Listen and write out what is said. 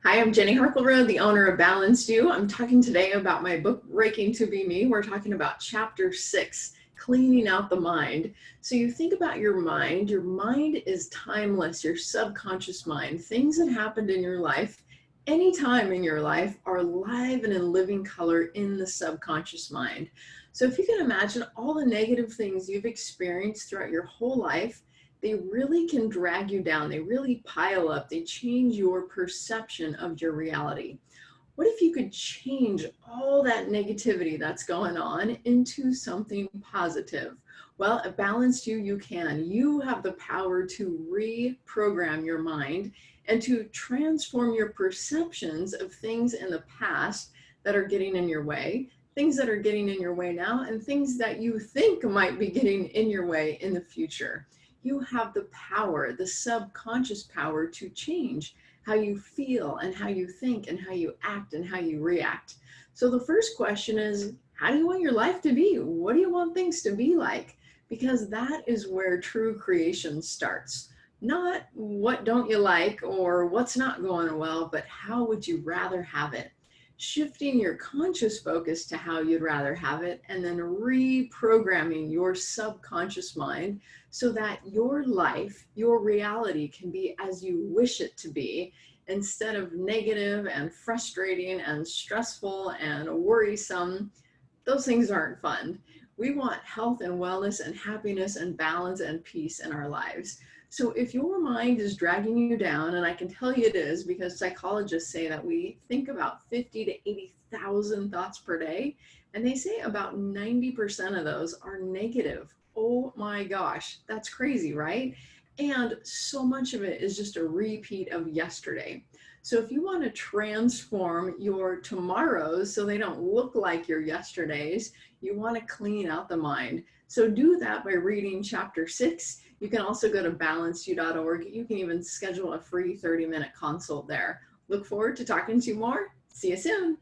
Hi, I'm Jenny Harkleroad, the owner of Balanced You. I'm talking today about my book, Breaking to Be Me. We're talking about chapter 6, cleaning out the mind. So you think about your mind is timeless, your subconscious mind. Things that happened in your life, any time in your life, are live and in living color in the subconscious mind. So if you can imagine all the negative things you've experienced throughout your whole life, they really can drag you down. They really pile up. They change your perception of your reality. What if you could change all that negativity that's going on into something positive? Well, at Balanced You, you can. You have the power to reprogram your mind and to transform your perceptions of things in the past that are getting in your way, things that are getting in your way now, and things that you think might be getting in your way in the future. You have the power, the subconscious power, to change how you feel and how you think and how you act and how you react. So the first question is, how do you want your life to be? What do you want things to be like? Because that is where true creation starts. Not what don't you like or what's not going well, but how would you rather have it? Shifting your conscious focus to how you'd rather have it, and then reprogramming your subconscious mind so that your life, your reality, can be as you wish it to be, instead of negative and frustrating and stressful and worrisome. Those things aren't fun. We want health and wellness and happiness and balance and peace in our lives. So if your mind is dragging you down, and I can tell you it is, because psychologists say that we think about 50 to 80,000 thoughts per day, and they say about 90% of those are negative. Oh my gosh, that's crazy, right? And so much of it is just a repeat of yesterday. So if you want to transform your tomorrows so they don't look like your yesterdays, you want to clean out the mind. So do that by reading chapter 6. You can also go to balancedyou.org. You can even schedule a free 30-minute consult there. Look forward to talking to you more. See you soon.